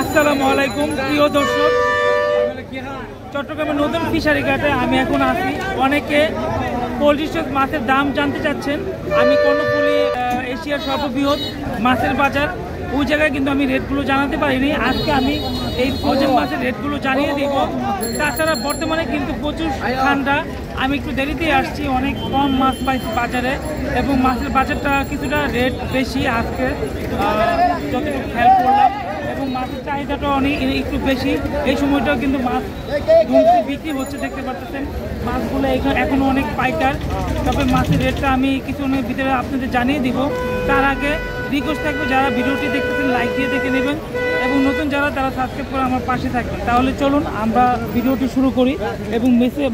আসসালামু আলাইকুম প্রিয় দর্শক, চট্টগ্রামের নতুন ফিশারি ঘাটে আমি এখন আছি। অনেকে পোল্ট্রি স্টোর মাছের দাম জানতে চাচ্ছেন। আমি কর্ণফুলী এশিয়ার সর্ববৃহৎ মাছের বাজার, ওই জায়গায় কিন্তু আমি রেটগুলো জানাতে পারিনি। আজকে আমি এই ফ্রোজেন মাছের রেটগুলো জানিয়ে দিব। তাছাড়া বর্তমানে কিন্তু প্রচুর ঠান্ডা, আমি একটু দেরিতে আসছি, অনেক কম মাছ পাইছি বাজারে এবং মাছের বাজারটা কিছুটা রেট বেশি আজকে যতটুকু খেয়াল করলাম, এবং মাছের চাহিদাটা অনেক একটু বেশি। এই সময়টাও কিন্তু মাছ বিক্রি হচ্ছে, দেখতে পাচ্ছেন মাছগুলো এখনও অনেক পাইকার। তবে মাছের রেটটা আমি কিছুক্ষণের ভিতরে আপনাদের জানিয়ে দিব। তার আগে রিকোয়েস্ট থাকবে, যারা ভিডিওটি দেখতেছেন লাইক দিয়ে দেখে নেবেন এবং নতুন যারা তারা সাবস্ক্রাইব করে আমার পাশে থাকবেন। তাহলে চলুন আমরা ভিডিওটি শুরু করি এবং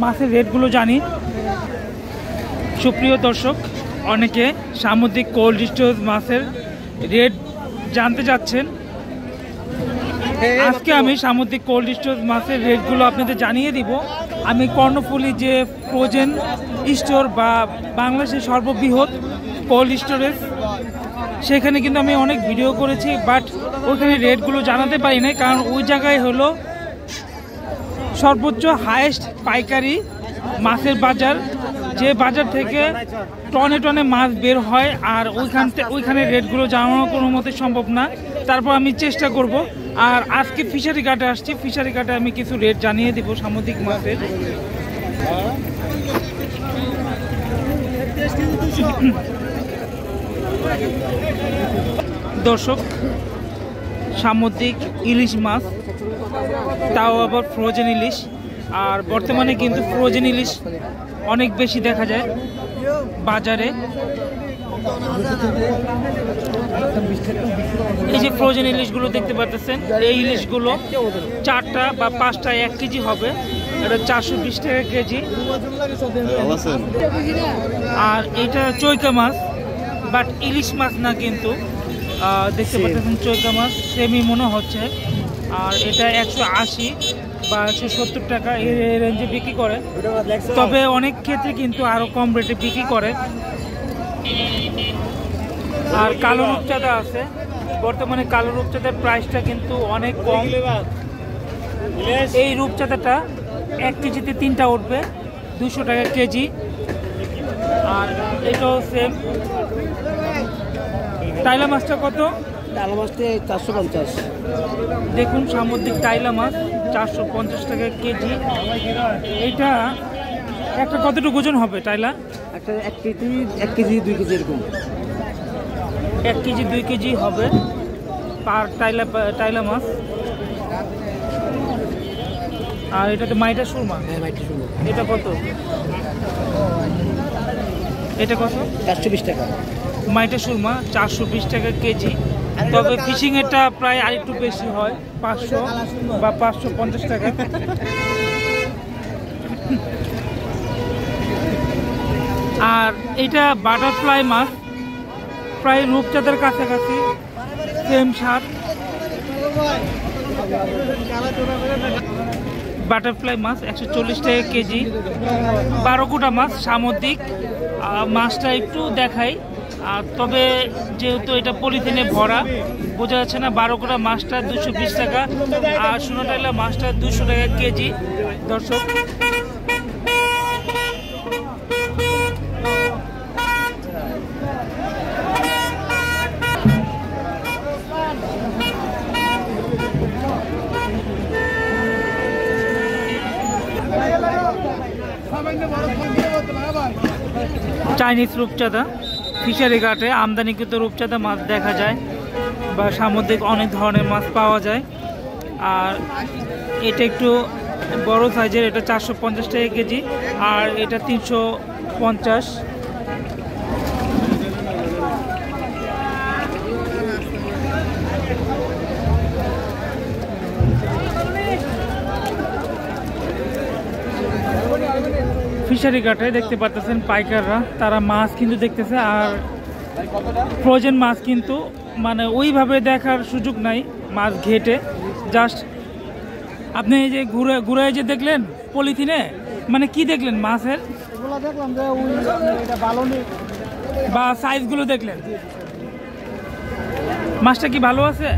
মাছের রেটগুলো জানি। সুপ্রিয় দর্শক, অনেকে সামুদ্রিক কোল্ড স্টোরেজ মাছের রেট জানতে চাচ্ছেন। আজকে আমি সামুদ্রিক কোল্ড স্টোরেজ মাছের রেটগুলো আপনাদের জানিয়ে দিব। আমি কর্ণফুলী যে ফ্রোজেন স্টোর বা বাংলাদেশের সর্ববৃহৎ কোল্ড স্টোরেজ, সেখানে কিন্তু আমি অনেক ভিডিও করেছি, বাট ওইখানে রেটগুলো জানাতে পারি নাই, কারণ ওই জায়গায় হলো সর্বোচ্চ হাইয়েস্ট পাইকারি মাছের বাজার, যে বাজার থেকে টনে টনে মাছ বের হয়। আর ওইখানে রেটগুলো জানানো কোনো মতে সম্ভব না, তারপর আমি চেষ্টা করব। আর আজকে ফিশারি ঘাটে আসছি, ফিশারি ঘাটে আমি কিছু রেট জানিয়ে দিব সামুদ্রিক মাছের। দর্শক, সামুদ্রিক ইলিশ মাছ, তাও আবার ফ্রোজেন ইলিশ। আর বর্তমানে কিন্তু ফ্রোজেন ইলিশ অনেক বেশি দেখা যায় বাজারে। এই যে ফ্রোজেন ইলিশগুলো দেখতে পাচ্ছেন, এই ইলিশগুলো 4টা বা 5টা 1 কেজি হবে, এটা 420 টাকা কেজি। আর এটা চৈকা মাছ, বাট ইলিশ মাছ না, কিন্তু দেখতে পাচ্ছেন চৈকা মাছ সেমি মনে হচ্ছে। আর এটা 180 বা 170 টাকা এই রেঞ্জে বিক্রি করে, তবে অনেক ক্ষেত্রে কিন্তু আরো কম রেটে বিক্রি করে। আর কালো রূপচাঁদা আছে, বর্তমানে কালো রূপচাঁদার প্রাইসটা কিন্তু অনেক কম। এই রূপচাঁদাটা 1 কেজিতে 3টা উঠবে, 200 টাকা কেজি। আর এটাও সেম। টাইলা মাছটা কত? টাইলা মাছটা 450। দেখুন সামুদ্রিক টাইলা মাছ 450 টাকা কেজি। এইটা একটা কতটুকু ওজন হবে টাইলা? একটা 1 কেজি 2 কেজি এরকম। 1 কেজি 2 কেজি হবে পার টাইলা মাছ। আর এটা তো মাইটা সুরমা। হ্যাঁ, মাইটা সুরমা। এটা কত? এটা কত? 420 টাকা। মাইটা সুরমা 420 টাকা কেজি। তবে ফিশিং এরটা প্রায় আরেকটু বেশি হয়, 500 বা 550 টাকা। আর এটা বাটারফ্লাই মাছ, প্রায় রূপচাঁদার কাছাকাছি, সেম স্বাদ। বাটারফ্লাই মাছ 140 টাকা কেজি। 12 মাছ সামুদ্রিক মাছটা একটু দেখাই, তবে যেহেতু এটা পলিথিনে ভরা বোঝা যাচ্ছে না। 12 মাছটা 220 টাকা, আর সোনাটাইলা মাছটা 200 টাকা কেজি। দর্শক, চাইনিজ রূপচাঁদা ফিশারি ঘাটে আমদানিকৃত রূপচাঁদা মাছ দেখা যায়, বা সামুদ্রিক অনেক ধরনের মাছ পাওয়া যায়। আর এটা একটু বড় সাইজের, এটা 450 টাকা কেজি, আর এটা 350। ফিশারি ঘাটে দেখতে পাচ্ছেন পাইকাররা, তারা মাছ কিন্তু দেখতেছে। আর ফ্রোজেন মাছ কিন্তু মানে ওইভাবে দেখার সুযোগ নাই মাছ ঘেটে। জাস্ট আপনি এই যে ঘুরে যে দেখলেন পলিথিনে, মানে কি দেখলেন মাছের? দেখলাম যে এটা ভালো নেই বা সাইজগুলো দেখলেন? মাছটা কি ভালো আছে?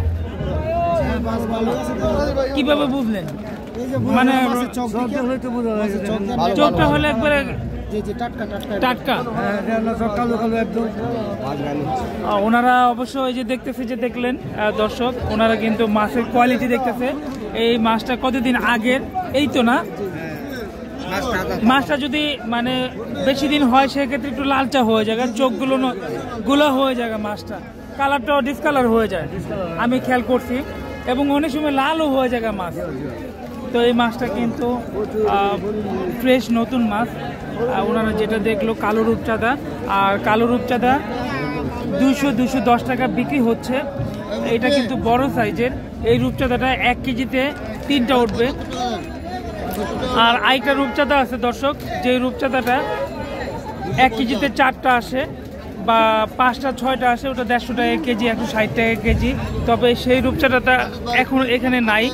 কিভাবে বুঝলেন? মানে চোখটা হলে একবারে টাটকা। ওনারা অবশ্য এই যে দেখতেছে, যে দেখলেন দর্শক, ওনারা কিন্তু মাছের কোয়ালিটি দেখতেছে। এই মাছটা কতদিন আগের, এই তো না? মাছটা যদি মানে বেশি দিন হয় সেক্ষেত্রে একটু লালচা হয়ে যায়, চোখগুলো গোলা হয়ে যায়, মাছটা কালারটাও ডিসকালার হয়ে যায়, আমি খেয়াল করছি। এবং অনেক সময় লালও হয়ে যায় মাছ। তো এই মাছটা কিন্তু ফ্রেশ নতুন মাছ। ওনারা যেটা দেখলো কালো রূপচাঁদা, আর কালো রূপচাঁদা 200-210 টাকা বিক্রি হচ্ছে। এটা কিন্তু বড় সাইজের। এই রূপচাঁদাটা 1 কেজিতে 3টা উঠবে। আর আরেকটা রূপচাঁদা আছে দর্শক, যে রূপচাঁদাটা 1 কেজিতে 4টা আসে বা 5টা 6টা আসে, ওটা 150 টাকা কেজি, 160 টাকা কেজি। তবে সেই রূপচাঁদাটা এখন এখানে নাই।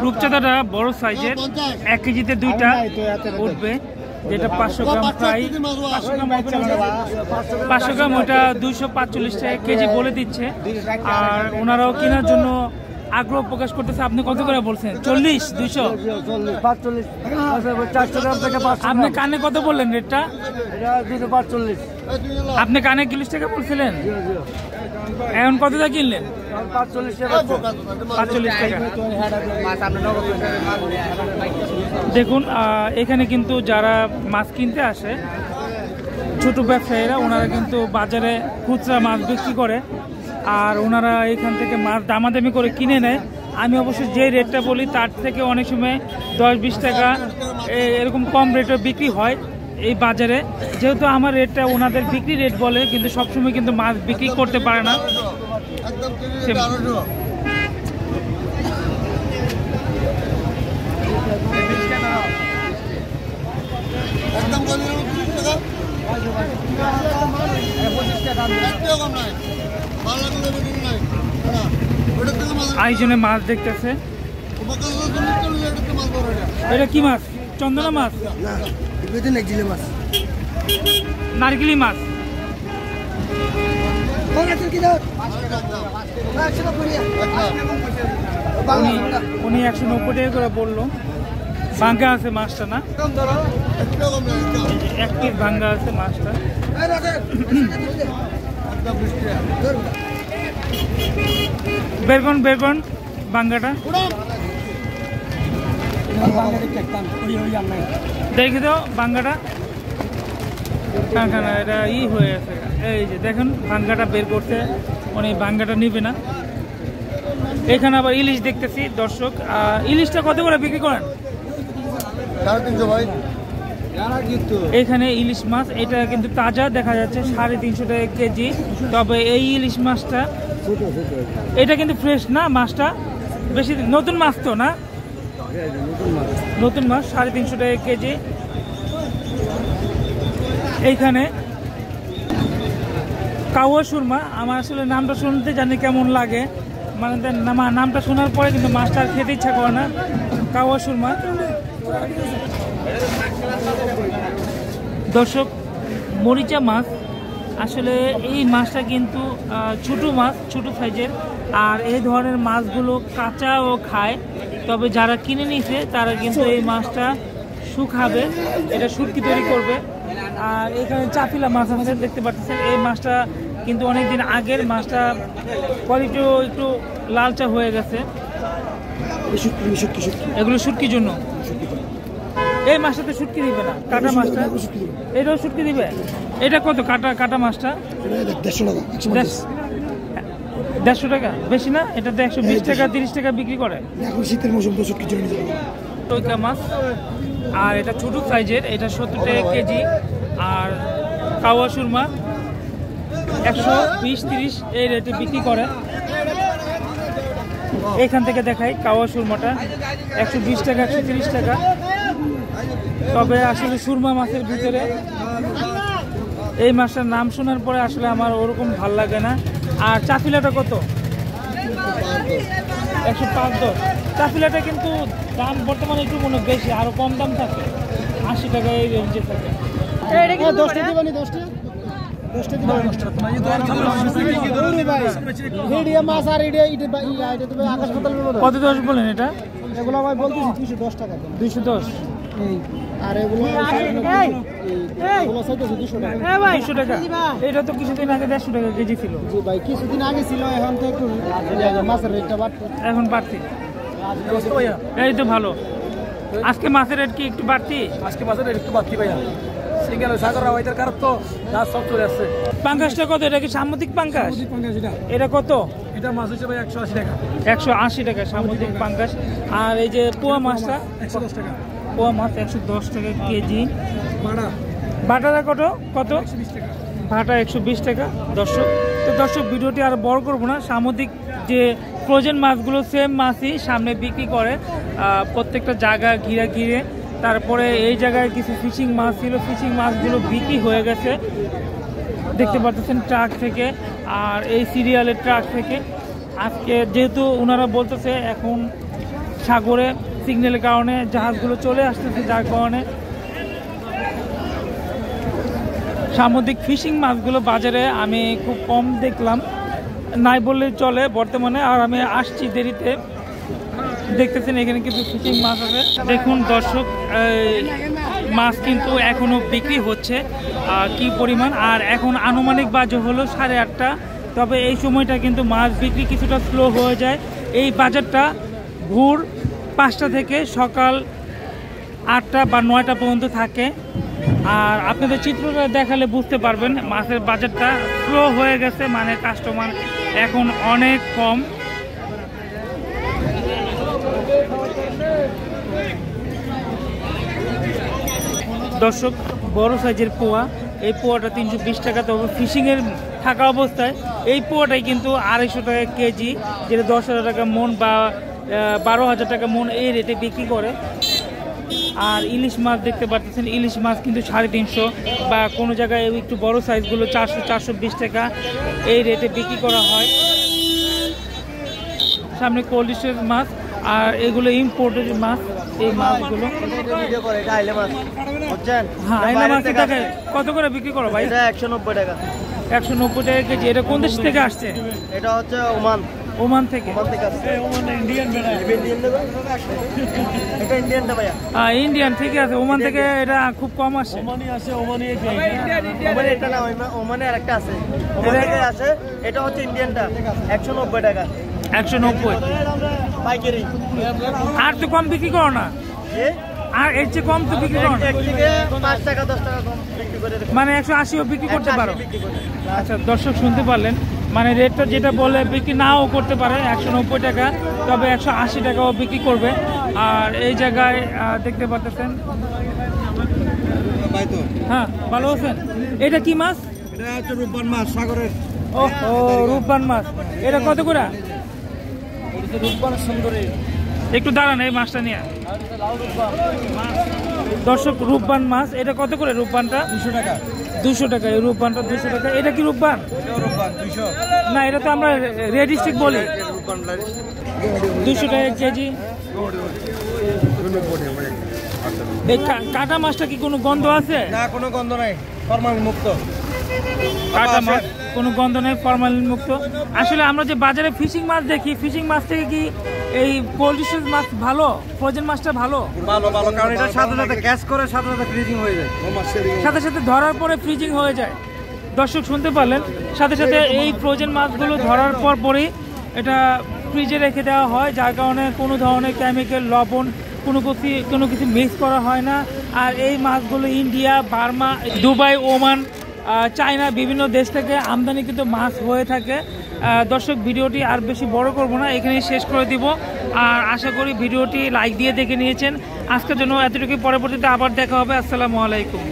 রূপচাঁদাটা বড় সাইজের, 1 কেজিতে 2টা উঠবে, যেটা 500 গ্রাম, প্রায় 500 গ্রাম, ওটা 245 টাকা কেজি বলে দিচ্ছে। আর ওনারাও কেনার জন্য আগ্রহ প্রকাশ করতেছে। আপনি কত করে বলছেন? 40, 200, 45, 400 গ্রাম থেকে 500। আপনি কানে কত বললেন রেটটা? 245। আপনি কানে 40 টাকা বলছিলেন, এখন কত টাকা কিনলেন? 45 টাকা। 45 টাকা। দেখুন, এখানে কিন্তু যারা মাছ কিনতে আসে, ছোট ব্যবসায়ীরা, ওনারা কিন্তু বাজারে খুচরা মাছ বিক্রি করে, আর ওনারা এখান থেকে মাছ দামাদামি করে কিনে নেয়। আমি অবশ্য যে রেটটা বলি তার থেকে অনেক সময় 10-20 টাকা এরকম কম রেটে বিক্রি হয় এই বাজারে। যেহেতু আমার রেটটা ওনাদের বিক্রি রেট বলে, কিন্তু সবসময় কিন্তু মাছ বিক্রি করতে পারে না। আইজনে মাছ দেখতেছে। এটা কি মাছ? চন্দনা মাছ? নারকেলি মাছ। উনি 190 টাকা করে বললো। ভাঙ্গা আছে মাছটা, না? 1 পিস ভাঙ্গা আছে মাছটা। বেরগন ভাঙ্গাটা দেখি তো, ভাঙ্গাটা কারখানা এটা হয়ে আছে। এই যে দেখুন, ভাঙ্গাটা বের করতে, উনি ভাঙ্গাটা নিবে না। এখানে আবার ইলিশ দেখতেছি দর্শক। ইলিশটা কত করে বিক্রি করেন? 350 ভাই। এখানে ইলিশ মাছ, এটা কিন্তু তাজা দেখা যাচ্ছে, 350 টাকা কেজি। তবে এই ইলিশ মাছটা, এটা কিন্তু ফ্রেশ না মাছটা, বেশি নতুন মাছ তো না? নতুন মাছ, 350 টাকা কেজি। এইখানে কাওয়া সুরমা, আমার আসলে নামটা শুনতে জানি কেমন লাগে, মানে নামটা শোনার পরে কিন্তু মাছটা আর খেতে ইচ্ছা করে না। কাওয়া সুরমা দর্শক, মরিচা মাছ। আসলে এই মাছটা কিন্তু ছোটো মাছ, ছোটো সাইজের। আর এই ধরনের মাছগুলো কাঁচাও খায়। তবে যারা কিনে নিছে তারা কিন্তু এই মাছটা শুকাবে, এটা শুটকি তৈরি করবে। আর এখানে চাপিলা মাছ আছে দেখতে পাচ্ছেন। এই মাছটা কিন্তু অনেকদিন আগের, মাছটা কোয়ালিটিও একটু লালচা হয়ে গেছে। এগুলো শুটকির জন্য। এই মাছটাতে শুটকি দিবে না, কাটা মাছটা। এটাও শুটকি দিবে। এটা কত কাটা মাছটা? 150 টাকা, বেশি না? এটাতে 120 টাকা 30 টাকা বিক্রি করে। এখন শীতের মৌসুম তো শুটকি জন্য টইকা মাছ। আর এটা ছোট সাইজের, এটা 70 টাকা কেজি। আর কাওয়া সুরমা 120-30 এই রেটে বিক্রি করে। এখান থেকে দেখাই কাওয়া সুরমাটা 120 টাকা 130 টাকা। তবে আসলে সুরমা মাছের ভিতরে এই মাছটার নাম শোনার পরে আসলে আমার ওরকম ভাল লাগে না। আর চাফিলাটা কত? 105। চাফিলাটা কিন্তু দাম বর্তমানে একটু মনে বেশি, আরো কম দাম থাকে, 80 টাকা এই রেঞ্জে থাকে। কত 10 বলেন এটা? এগুলো ভাই বলতেছি 210 টাকা। 210। আর এগুলো চাইতেছি 200 টাকা। 200 টাকা। এটা তো কিছুদিন আগে 150 টাকা কেজি ছিল। জি ভাই, কিছুদিন আগে ছিল, এখন তো একটু মাছের রেটটা বাড়ছে। এখন বাড়তি। এই তো ভালো। আজকে মাছের রেট কি একটু বাড়তি? আজকে মাছের রেট একটু বাড়তি ভাইয়া। সিঙ্গেল সাগর ওইটার কারণ তো দাস সব চলে আসছে। পাঙ্গাসটা কত? এটা কি সামুদ্রিক পাঙ্গাস? এটা কত? এটা মাছ হিসেবে 180 টাকা। 180 টাকা সামুদ্রিক পাঙ্গাস। আর এই যে পোয়া মাছটা 110 টাকা। পোয়া মাছ 110 টাকা কেজি। বাটা বাটাটা কত? 120 টাকা। ভাটা 120 টাকা। দর্শক, তো দর্শক ভিডিওটি আর বড় করবো না। সামুদ্রিক যে ফ্রোজেন মাছগুলো সেম মাছই সামনে বিক্রি করে প্রত্যেকটা জায়গা ঘিরে ঘিরে। তারপরে এই জায়গায় কিছু ফিশিং মাছ ছিল, ফিশিং মাছগুলো বিক্রি হয়ে গেছে দেখতে পাচ্ছেন ট্রাক থেকে, আর এই সিরিয়ালের ট্রাক থেকে। আজকে যেহেতু ওনারা বলতেছে এখন সাগরে সিগন্যালের কারণে জাহাজগুলো চলে আসতেছে, যার কারণে সামুদ্রিক ফিশিং মাছগুলো বাজারে আমি খুব কম দেখলাম, নাই বললেই চলে বর্তমানে। আর আমি আসছি দেরিতে, দেখতেছেন এখানে কিছু ফিশিং মাছ আছে। দেখুন দর্শক, মাছ কিন্তু এখনো বিক্রি হচ্ছে কি পরিমাণ। আর এখন আনুমানিক বাজে হলো 8:30। তবে এই সময়টা কিন্তু মাছ বিক্রি কিছুটা স্লো হয়ে যায়। এই বাজারটা ভোর 5টা থেকে সকাল 8টা বা 9টা পর্যন্ত থাকে। আর আপনাদের চিত্রটা দেখালে বুঝতে পারবেন মাছের বাজারটা স্লো হয়ে গেছে, মানে কাস্টমার এখন অনেক কম। দর্শক, বড় সাইজের পোয়া, এই পোয়াটা 320 টাকা। তবে ফিশিংয়ের থাকা অবস্থায় এই পোয়াটাই কিন্তু 250 টাকা কেজি, যেটা 10,000 টাকা মন বা 12,000 টাকা মন এই রেটে বিক্রি করে। আর ইলিশ মাছ দেখতে পাচ্ছেন, ইলিশ মাছ কিন্তু 350 বা কোনো জায়গায় একটু বড় সাইজগুলো 400-420 টাকা এই রেটে বিক্রি করা হয়। সামনে কোল্ড স্টোরেজ মাছ, আর এগুলো ইম্পোর্টেড মাছ। এই মাছগুলো হ্যাঁ, আইলা মাছ দেখে কত করে বিক্রি করো ভাই? 190 টাকা। 190 টাকা কেজি। এটা কোন দেশ থেকে আসছে? এটা হচ্ছে ওমান। ওমান থেকে। ইন্ডিয়ান, ঠিক আছে। ওমান থেকে এটা খুব কম আসে। ওমানে আরেকটা আছে, আছে। এটা হচ্ছে ইন্ডিয়ানটা 190 টাকা। 190 আর তো কম বিক্রি করো না? আর এর চেয়ে কম তো বিক্রি করো না? 5 টাকা 10 টাকা কম বিক্রি করে, মানে 180ও বিক্রি করতে পারো? আচ্ছা দর্শক, শুনতে পারলেন, মানে রেটটা যেটা বলে বিক্রি নাও করতে পারে 190 টাকা, তবে 180 টাকাও বিক্রি করবে। আর এই জায়গায় দেখতে পাচ্ছেন, হ্যাঁ ভালো আছেন। এটা কি মাছ? এটা হচ্ছে রূপবান মাছ, সাগরের। ও রূপবান মাছ। এটা কত করে? রূপবান সুন্দরী। একটু দাঁড়ান এই মাছটা নিয়ে। দর্শক, রূপবান মাছ, এটা কত করে রূপবানটা? 200 টাকা। 200 টাকা এই রূপবানটা, 200 টাকা। এটা কি রূপবান? না, এটা তো আমরা রেড স্টিক বলি। 200 টাকা কেজি। এই কাটা মাছটা কি কোনো গন্ধ আছে? না, কোনো গন্ধ নাই, ফরমালিন মুক্ত কাটা মাছ, কোনো গন্ধ নেই, ফরমালিন মুক্ত। আসলে আমরা যে বাজারে ফিশিং মাছ দেখি, ফিশিং মাছ থেকে কি এই কোল্ড স্টোরেজ মাছ ভালো? ফ্রোজেন মাছটা ভালো? ভালো, কারণ এটা সাথে সাথে গ্যাস করে, সাথে সাথে ফ্রিজিং হয়ে যায়, সাথে সাথে ধরার পরে ফ্রিজিং হয়ে যায়। দর্শক শুনতে পারলেন, সাথে সাথে এই ফ্রোজেন মাছগুলো ধরার পরই এটা ফ্রিজে রেখে দেওয়া হয়, যার কারণে কোনো ধরনের কেমিক্যাল, লবণ কোনো কিছু মিক্স করা হয় না। আর এই মাছগুলো India, Burma, Dubai, Oman, China বিভিন্ন দেশ থেকে আমদানি কিন্তু মাছ হয়ে থাকে। দর্শক, ভিডিওটি আর বেশি বড় করব না, এখানেই শেষ করে দিব। আর আশা করি ভিডিওটি লাইক দিয়ে দেখে নিয়েছেন। আজকের জন্য এতটুকুই, পরবর্তীতে আবার দেখা হবে। আসসালামু আলাইকুম।